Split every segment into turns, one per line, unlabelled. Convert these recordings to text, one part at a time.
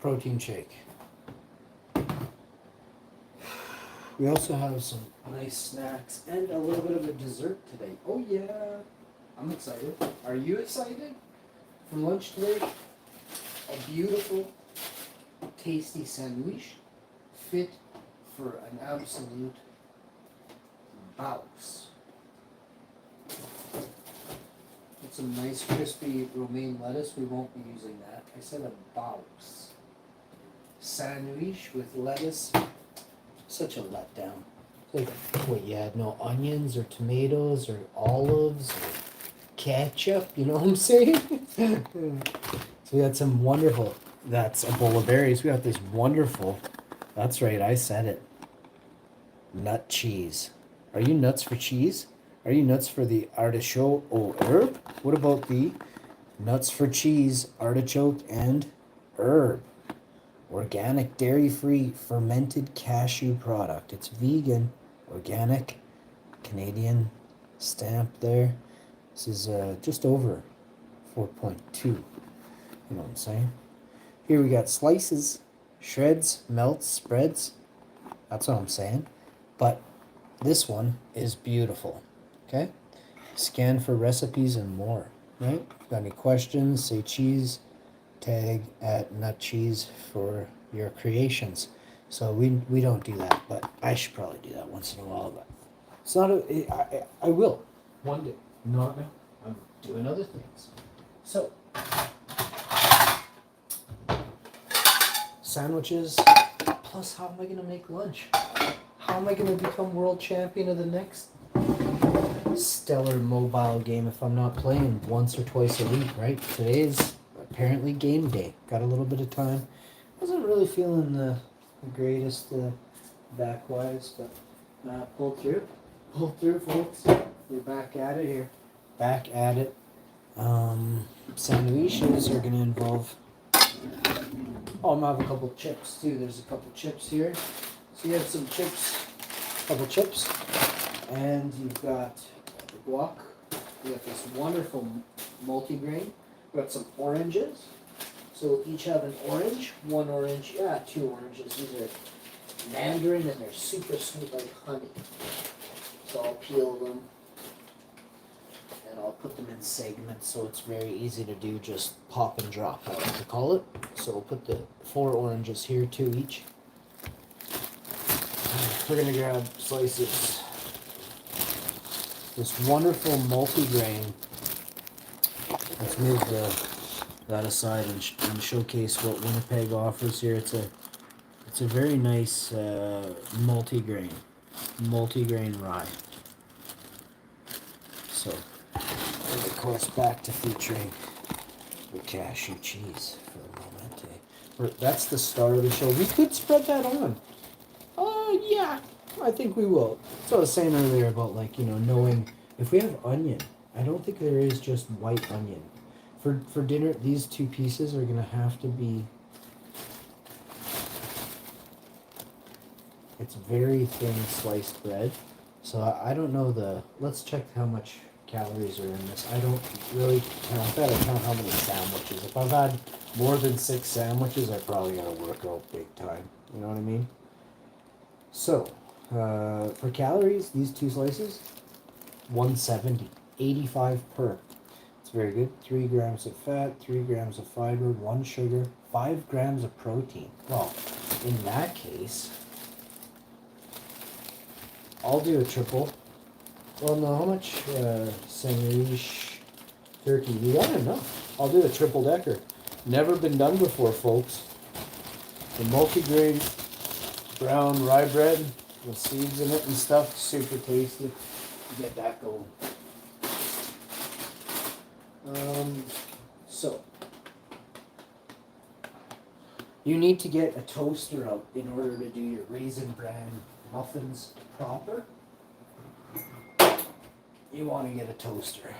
protein shake. We also have some nice snacks and a little bit of a dessert today. Oh yeah, I'm excited. Are you excited for lunch today? A beautiful, tasty sandwich fit for an absolute bouse. With some nice crispy romaine lettuce. We won't be using that. I said a bouse. Sandwich with lettuce. Such a letdown. Like, what, you had no onions or tomatoes or olives or ketchup? You know what I'm saying? So we got some wonderful, that's a bowl of berries. We got this wonderful, that's right, I said it, nut cheese. Are you nuts for cheese? Are you nuts for the artichoke herb? What about the nuts for cheese, artichoke, and herb? Organic, dairy-free, fermented cashew product. It's vegan, organic, Canadian stamp there. This is just over 4.2. You know what I'm saying? Here we got slices, shreds, melts, spreads. That's what I'm saying. But this one is beautiful. Okay? Scan for recipes and more. Right? Got any questions? Say cheese. Tag at nut cheese for your creations. So we don't do that, but I should probably do that once in a while. But it's not I will one day. Not now. I'm doing other things. So sandwiches. Plus, how am I gonna make lunch? How am I gonna become world champion of the next stellar mobile game if I'm not playing once or twice a week? Right? Today's apparently game day. Got a little bit of time. Wasn't really feeling the greatest back wise, but pulled through. Pulled through, folks. We're back at it here. Back at it. Sandwiches are gonna involve. Oh, I'm gonna have a couple chips too. There's a couple chips here. So you have some chips, couple chips, and you've got the guac. You got this wonderful multigrain. We've got some oranges. So we'll each have an orange, one orange, yeah, two oranges. These are mandarin and they're super sweet like honey. So I'll peel them and I'll put them in segments so it's very easy to do, just pop and drop, I like to call it. So we'll put the 4 oranges here, 2 each. We're gonna grab slices. This wonderful multigrain. Let's move that aside and showcase what Winnipeg offers here. It's a very nice multigrain rye. So, and of course, back to featuring the cashew cheese for a moment. That's the start of the show. We could spread that on. Yeah, I think we will. So I was saying earlier about, like, knowing if we have onion. I don't think there is just white onion. For dinner, these 2 pieces are going to have to be, it's very thin sliced bread. So I don't know let's check how much calories are in this. I don't really count that. I count how many sandwiches. If I've had more than 6 sandwiches, I probably got to work out big time. You know what I mean? So, for calories, these 2 slices, 170, 85 per. It's very good. 3 grams of fat, 3 grams of fiber, 1 sugar, 5 grams of protein. Well, in that case, I'll do a triple. Well, no, how much sandwich turkey? We got enough. I'll do a triple decker. Never been done before, folks. The multigrain brown rye bread with seeds in it and stuff, super tasty. Get that going. So you need to get a toaster out in order to do your Raisin Bran muffins proper. You want to get a toaster.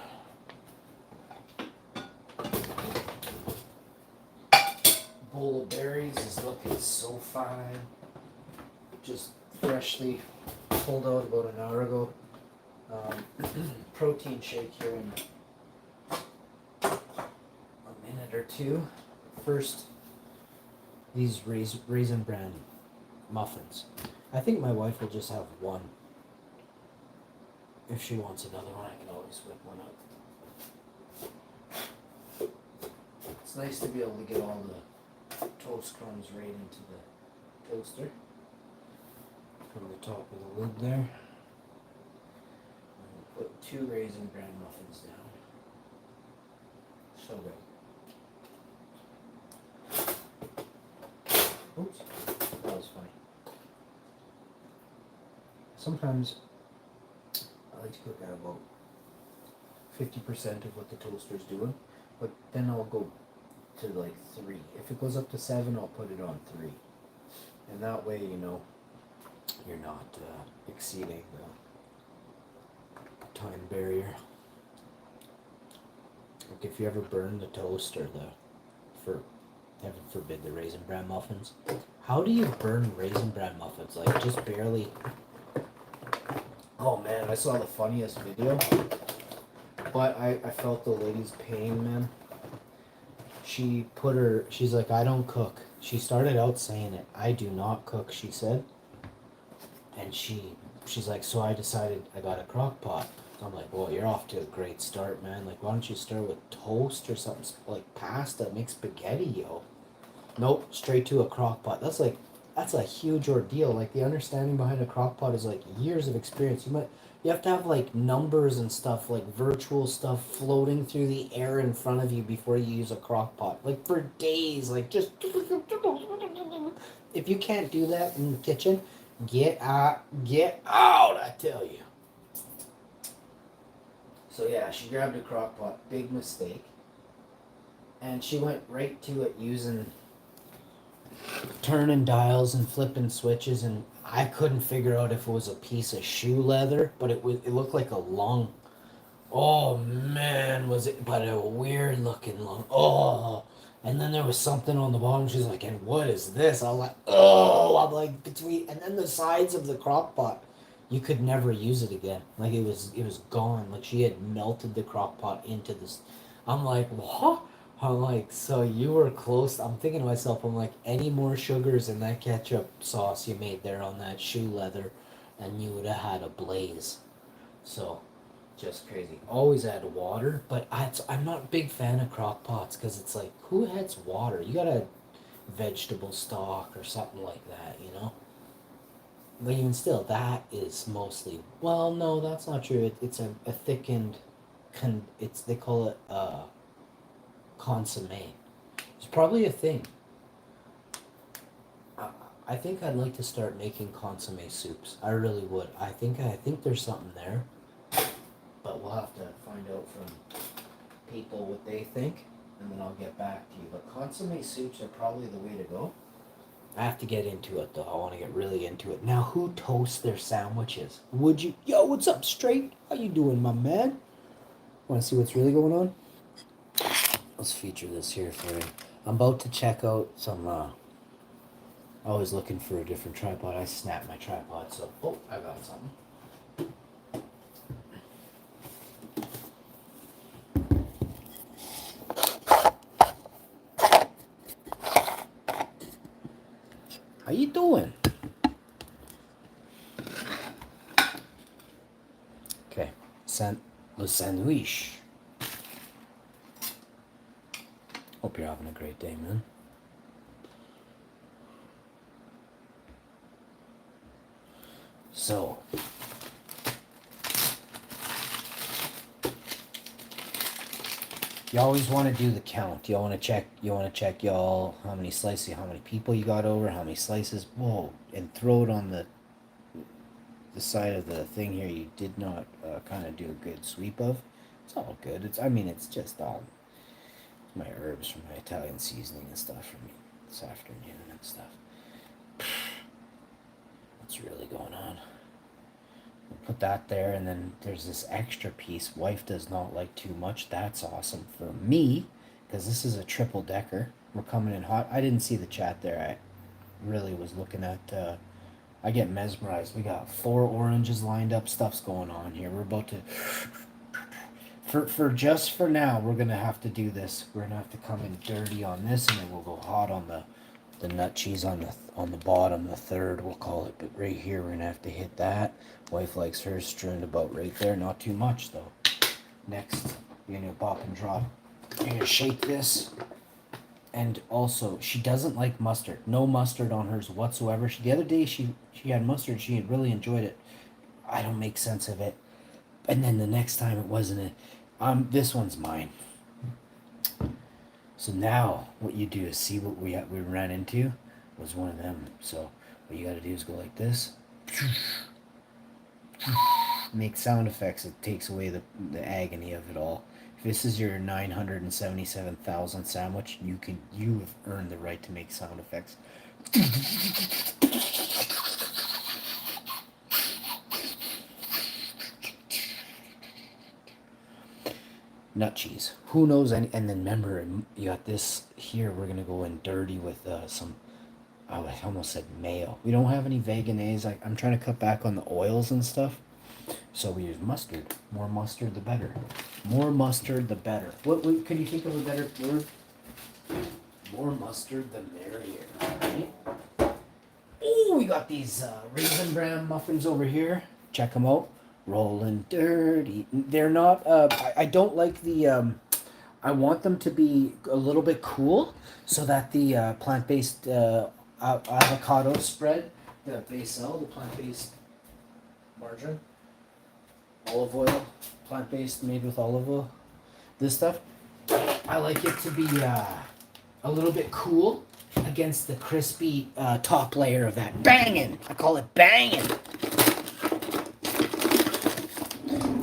Bowl of berries is looking so fine. Just freshly pulled out about an hour ago. Protein shake here in a minute or two. First,
these raisin bran muffins. I think my wife will just have one. If she wants another one, I can always whip one up.
It's nice to be able to get all the toast crumbs right into the toaster.
From the top of the lid there.
Put 2 raisin bran muffins down. So good. Oops, that was funny.
Sometimes I like to cook at about 50% of what the toaster's doing, but then I'll go to like 3. If it goes up to 7, I'll put it on 3. And that way, you know, you're not exceeding the time barrier. Like if you ever burn the toast or for heaven forbid, the raisin bran muffins, how do you burn raisin bran muffins? Like just barely.
Oh man, I saw the funniest video, but I felt the lady's pain, man.
She's like, I don't cook. She started out saying it. I do not cook, she said. And she's like, so I decided I got a crock pot. So I'm like, well, you're off to a great start, man. Like, why don't you start with toast or something like pasta, make spaghetti, yo. Nope, straight to a crock pot. That's a huge ordeal. Like the understanding behind a crock pot is like years of experience. You have to have like numbers and stuff, like virtual stuff floating through the air in front of you before you use a crock pot. Like for days, like just if you can't do that in the kitchen, get out, I tell you.
So yeah, she grabbed a crock pot, big mistake. And she went right to it using
turning dials and flipping switches, and I couldn't figure out if it was a piece of shoe leather, but it looked like a long. Oh man, was it? But a weird looking long. Oh, and then there was something on the bottom. She's like, "And what is this?" I'm like, "Oh!" I'm like between, and then the sides of the crock pot, you could never use it again. Like it was gone. Like she had melted the crock pot into this. I'm like, what? I'm like, so you were close. I'm thinking to myself, I'm like, any more sugars in that ketchup sauce you made there on that shoe leather, and you would have had a blaze. So, just crazy. Always add water, but I'm not a big fan of crock pots because it's like, who adds water? You gotta vegetable stock or something like that, you know? But even still, that is mostly, well, no, that's not true. It's a thickened, they call it, consomme. It's probably a thing. I think I'd like to start making consomme soups. I really would. I think there's something there, but we'll have to find out from people what they think, and then I'll get back to you. But consomme soups are probably the way to go. I have to get into it though. I want to get really into it. Now, who toasts their sandwiches? Would you? Yo, what's up, Straight? How you doing, my man? Want to see what's really going on? Let's feature this here for you. I'm about to check out some, always looking for a different tripod. I snapped my tripod, so, oh, I got something. How you doing? Okay, le sandwich. Hope you're having a great day, man. So, you always want to do the count. You want to check y'all how many slices, how many people you got over, how many slices. Whoa, and throw it on the side of the thing here. You did not kind of do a good sweep of. It's all good. It's just my herbs from my Italian seasoning and stuff from this afternoon and stuff. What's really going on? We'll put that there, and then there's this extra piece. Wife does not like too much. That's awesome for me, because this is a triple decker. We're coming in hot. I didn't see the chat there. I really was looking at, I get mesmerized. We got 4 oranges lined up. Stuff's going on here. We're about to, for now, we're going to have to do this. We're going to have to come in dirty on this, and then we'll go hot on the the nut cheese on the bottom, the third we'll call it, but right here we're gonna have to hit that. Wife likes hers strewn about right there, not too much though. Next, you're gonna pop and drop. You're gonna shake this. And also, she doesn't like mustard. No mustard on hers whatsoever. The other day she had mustard. She had really enjoyed it. I don't make sense of it. And then the next time it wasn't it. This one's mine. So now what you do is see what we ran into was one of them. So what you got to do is go like this. Make sound effects. It takes away the agony of it all. If this is your 977,000 sandwich, you have earned the right to make sound effects. Nut cheese. Who knows? And then remember, you got this here. We're gonna go in dirty with some. I almost said mayo. We don't have any veganese. I'm trying to cut back on the oils and stuff. So we use mustard. More mustard, the better. More mustard, the better. What could you think of a better word? More mustard, the merrier. Right? Oh, we got these raisin bran muffins over here. Check them out. Rolling dirty. They're not. I don't like the. I want them to be a little bit cool, so that the plant-based avocado spread that they sell, the plant-based margarine, olive oil, plant-based, made with olive oil, this stuff, I like it to be a little bit cool against the crispy top layer of that banging. I call it banging.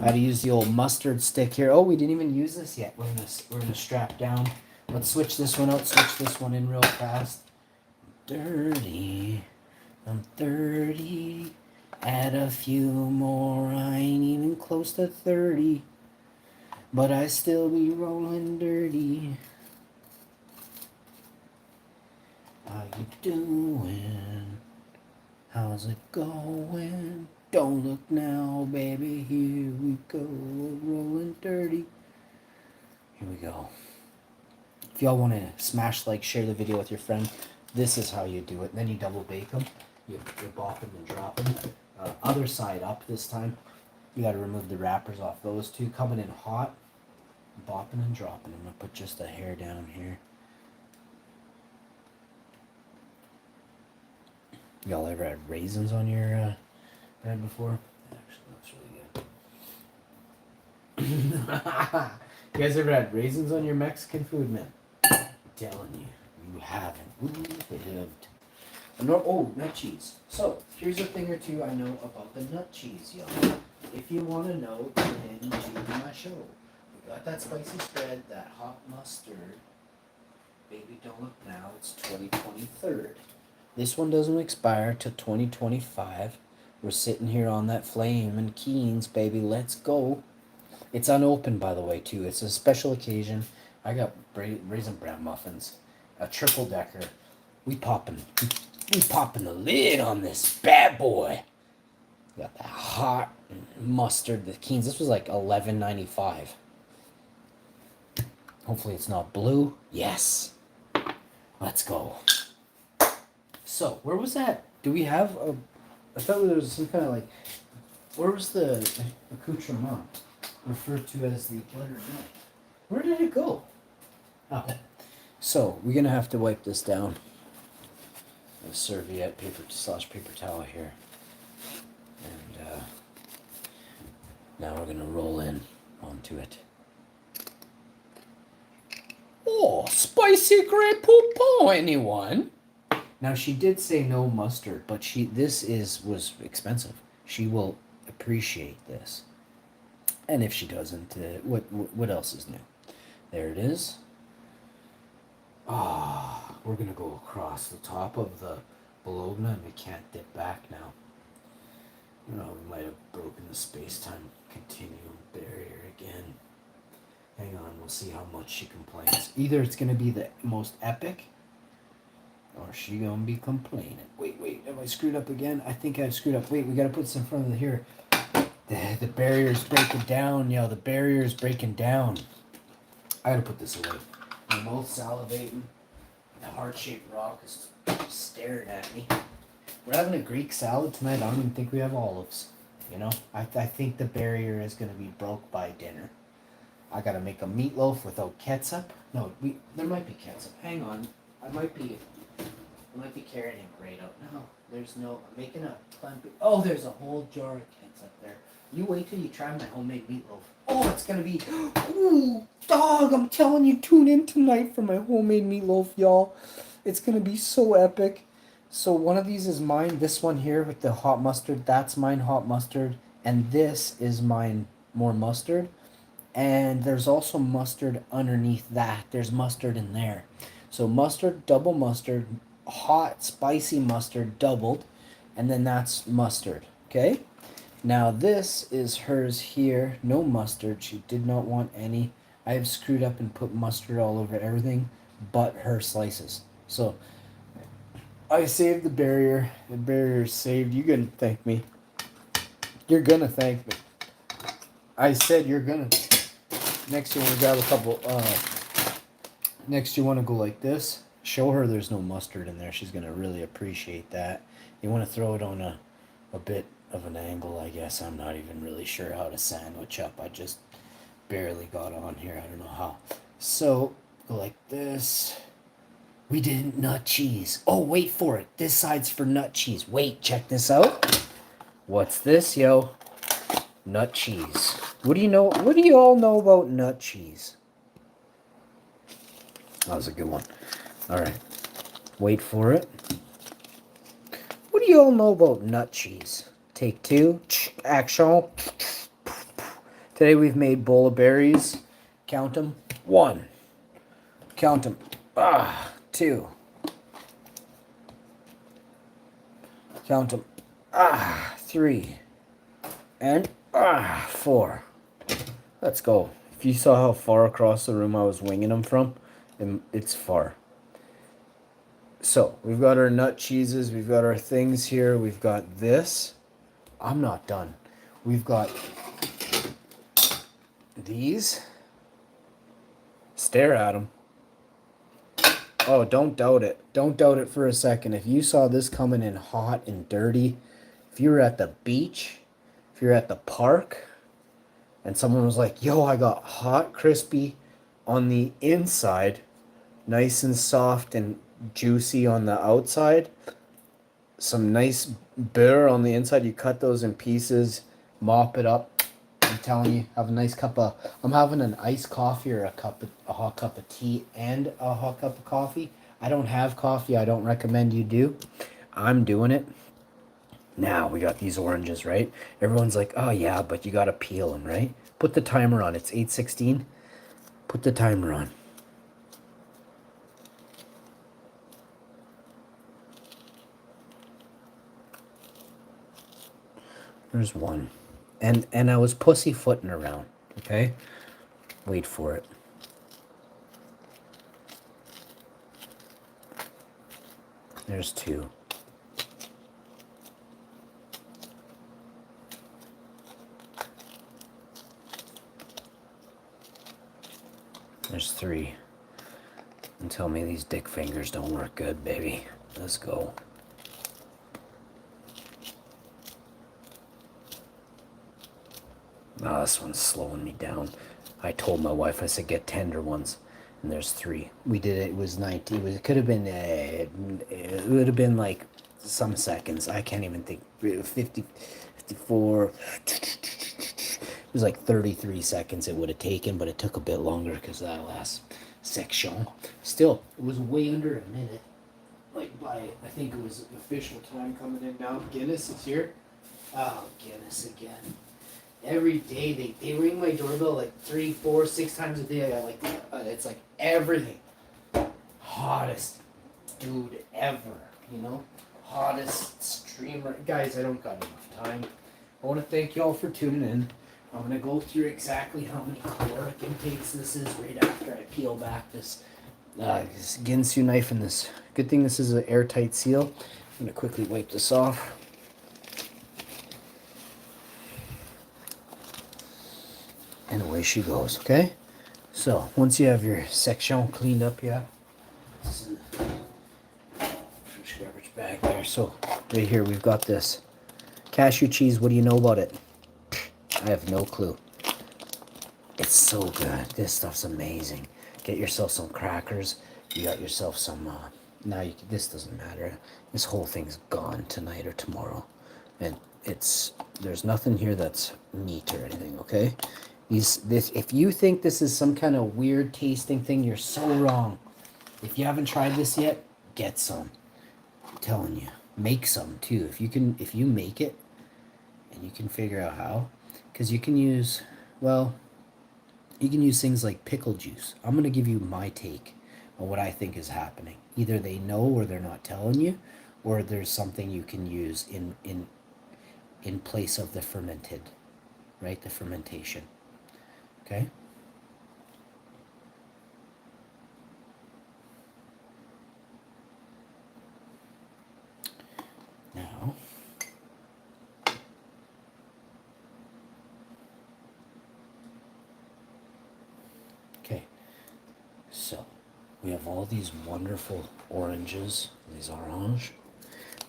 I had to use the old mustard stick here. Oh, we didn't even use this yet. We're gonna strap down. Let's switch this one out. Switch this one in real fast. Dirty. I'm 30. Add a few more. I ain't even close to 30. But I still be rolling dirty. How you doing? How's it going? Don't look now, baby. Here we go. We're rolling dirty. Here we go. If y'all want to smash like, share the video with your friend, this is how you do it. And then you double bake them. You bop them and drop them. Other side up this time. You got to remove the wrappers off those two. Coming in hot. Bopping and dropping. I'm going to put just a hair down here. Y'all ever had raisins on your bread before? Actually, that's really good. You guys ever had raisins on your Mexican food, man? I'm telling you, you haven't. Ooh, lived. Nut cheese. So, here's a thing or two I know about the nut cheese, y'all. If you want to know, tune in to my show. We got that spicy spread, that hot mustard. Baby, don't look now. It's 2023. This one doesn't expire till 2025. We're sitting here on that flame and Keens, baby. Let's go. It's unopened, by the way, too. It's a special occasion. I got raisin bran muffins, a triple decker. We popping the lid on this bad boy. Got that hot mustard, the Keens. This was like $11.95. Hopefully it's not blue. Yes. Let's go. So, where was that? Do we have a... I thought there was some kind of like... Where was the accoutrement referred to as the butter knife? Where did it go? Oh. So, we're going to have to wipe this down. A serviette, paper towel here. And now we're going to roll in onto it. Oh, spicy Grey Poupon, anyone? Now she did say no mustard, but this was expensive. She will appreciate this, and if she doesn't, what else is new? There it is. We're gonna go across the top of the bologna, and we can't dip back now. We might have broken the space-time continuum barrier again. Hang on, we'll see how much she complains. Either it's gonna be the most epic, or she gonna be complaining. Wait, have I screwed up again? I think I've screwed up. Wait, we gotta put this in front of the here. The barrier's breaking down, yo. The barrier's breaking down. I gotta put this away. I'm both salivating. The heart-shaped rock is staring at me. We're having a Greek salad tonight. I don't even think we have olives. You know, I think the barrier is going to be broke by dinner. I got to make a meatloaf without ketchup. No, there might be ketchup. Hang on. I might be carrying it right out. No, there's no. I'm making a plant. Oh, there's a whole jar of ketchup there. You wait till you try my homemade meatloaf. Oh, it's going to be. Ooh, dog, I'm telling you, tune in tonight for my homemade meatloaf, y'all. It's going to be so epic. So one of these is mine. This one here with the hot mustard, that's mine, hot mustard. And this is mine, more mustard. And there's also mustard underneath that. There's mustard in there. So mustard, double mustard, hot, spicy mustard, doubled. And then that's mustard, okay? Now this is hers here, no mustard. She did not want any. I have screwed up and put mustard all over everything but her slices. So I saved the barrier. The barrier is saved. You're gonna thank me. You're gonna thank me. I said you're gonna. Next you wanna grab a couple. Next you wanna go like this. Show her there's no mustard in there. She's gonna really appreciate that. You wanna throw it on a bit of an angle, I guess. I'm not even really sure how to sandwich up. I just barely got on here. I don't know how. So go like this. We didn't nut cheese. Oh, wait for it. This side's for nut cheese. Wait, check this out. What's this, yo? Nut cheese. What do you know? What do you all know about nut cheese? That was a good one. All right. Wait for it. What do you all know about nut cheese? Take two. Action. Today we've made bowl of berries. Count them. 1. Count them. 2. Count them. 3. And 4. Let's go. If you saw how far across the room I was winging them from, it's far. So, we've got our nut cheeses. We've got our things here. We've got this. I'm not done. We've got these. Stare at them. Oh, don't doubt it. Don't doubt it for a second. If you saw this coming in hot and dirty, if you were at the beach, if you're at the park, and someone was like, yo, I got hot, crispy on the inside, nice and soft and juicy on the outside, some nice beurre on the inside, you cut those in pieces, mop it up. I'm telling you, have a nice cup of, I'm having an iced coffee or a hot cup of tea and a hot cup of coffee. I don't have coffee. I don't recommend you do. I'm doing it. Now we got these oranges, right? Everyone's like, oh yeah, but you got to peel them, right? Put the timer on. It's 8:16. Put the timer on. There's one. And I was pussyfooting around, okay? Wait for it. There's 2. There's 3. And tell me these dick fingers don't work good, baby. Let's go. Oh, this one's slowing me down. I told my wife, I said, get tender ones. And there's 3. We did it. It was 19. It could have been, it would have been like some seconds. I can't even think. 50, 54. It was like 33 seconds it would have taken, but it took a bit longer because of that last section. Still, it was way under a minute. Like by, I think it was official time coming in now. Guinness is here. Oh, Guinness again. Every day they ring my doorbell like 3, 4, 6 times a day. I got like it's like everything. Hottest dude ever, you know? Hottest streamer. Guys, I don't got enough time. I want to thank y'all for tuning in. I'm going to go through exactly how many caloric intakes this is right after I peel back this Ginsu knife in this. Good thing this is an airtight seal. I'm going to quickly wipe this off. And away she goes, okay? So, once you have your section cleaned up, yeah, It's in the fish garbage bag there. So right here we've got this cashew cheese. What do you know about it? I have no clue. It's so good. This stuff's amazing. Get yourself some crackers. You got yourself some. Now you can, this doesn't matter. This whole thing's gone tonight or tomorrow, and there's nothing here that's meat or anything. Okay, if you think this is some kind of weird tasting thing, you're so wrong. If you haven't tried this yet, get some. I'm telling you, make some too. If you make it, and you can figure out how, because you can use, well, you can use things like pickle juice. I'm going to give you my take on what I think is happening. Either they know or they're not telling you, or there's something you can use in place of the fermented, right? The fermentation. Okay? Now, okay, so we have all these wonderful oranges, these orange.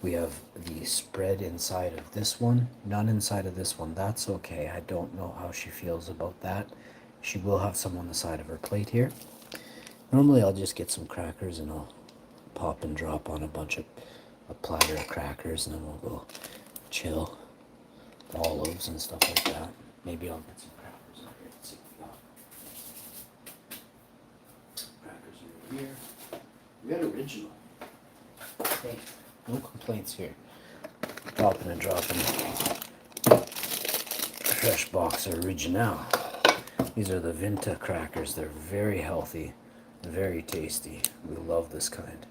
We have the spread inside of this one, none inside of this one. That's okay. I don't know how she feels about that. She will have some on the side of her plate here. Normally I'll just get some crackers and I'll pop and drop on a platter of crackers, and then we'll go chill. Olives and stuff like that. Maybe I'll get some crackers over here. Let's see what we got. Crackers over here. We got original. Hey, no complaints here. Popping and dropping. Fresh box of Original. These are the Vinta crackers. They're very healthy, very tasty. We love this kind.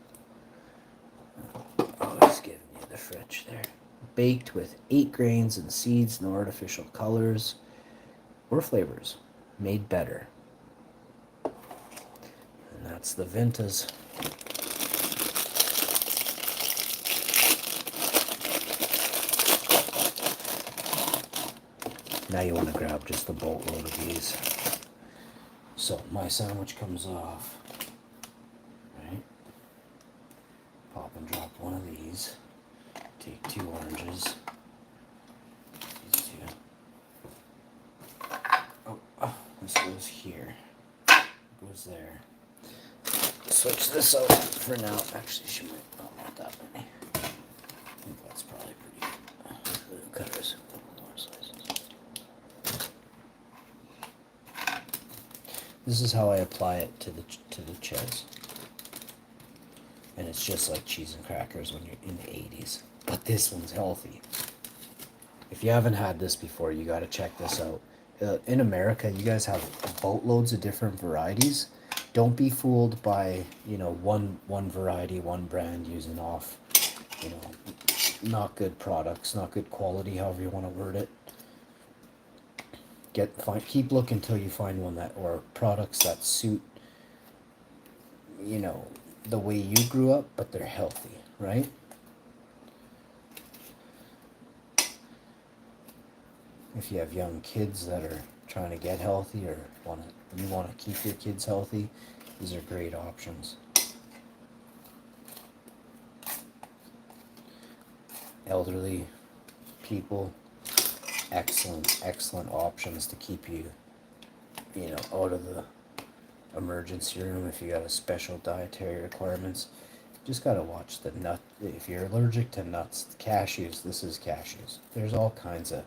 Always giving you the fridge there. Baked with 8 grains and seeds, no artificial colors or flavors. Made better. And that's the Vintas. Now you want to grab just a boatload of these. So my sandwich comes off. Right? Pop and drop one of these. Take 2 oranges. These 2. Oh, this goes here. Goes there. Switch this out for now. Actually, she might not want that many. I think that's probably pretty good. Cutters. This is how I apply it to the cheese. And it's just like cheese and crackers when you're in the 80s. But this one's healthy. If you haven't had this before, you got to check this out. In America, you guys have boatloads of different varieties. Don't be fooled by, one variety, one brand using off, not good products, not good quality, however you want to word it. Keep looking until you find one or products that suit, the way you grew up, but they're healthy, right? If you have young kids that are trying to get healthy or you want to keep your kids healthy, these are great options. Elderly people, excellent options to keep you, out of the emergency room if you got a special dietary requirements. Just gotta watch the nut. If you're allergic to nuts, cashews, this is cashews. There's all kinds of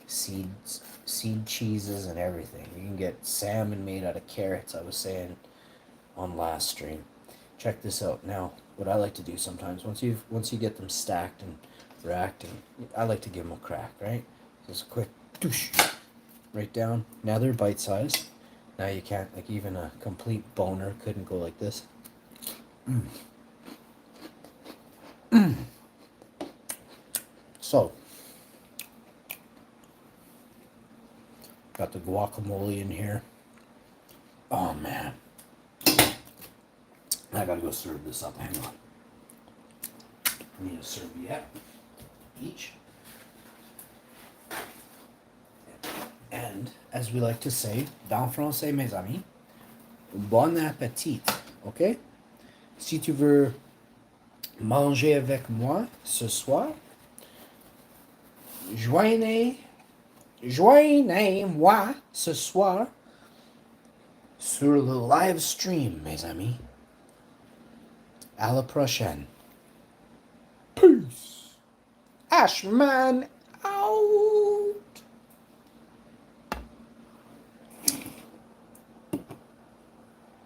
seed cheeses and everything. You can get salmon made out of carrots, I was saying on last stream. Check this out. Now, what I like to do sometimes, once you get them stacked and racked, and I like to give them a crack, right? Just a quick doosh, right down. Now they're bite-sized. Now you can't, even a complete boner couldn't go like this. So, got the guacamole in here. Oh man, I gotta go serve this up. Hang on. I need a serviette each. And as we like to say, dans français, mes amis, bon appétit. Okay? si tu veux manger avec moi ce soir, joignez-moi ce soir sur le live stream, mes amis. À la prochaine. Peace. Ashman out.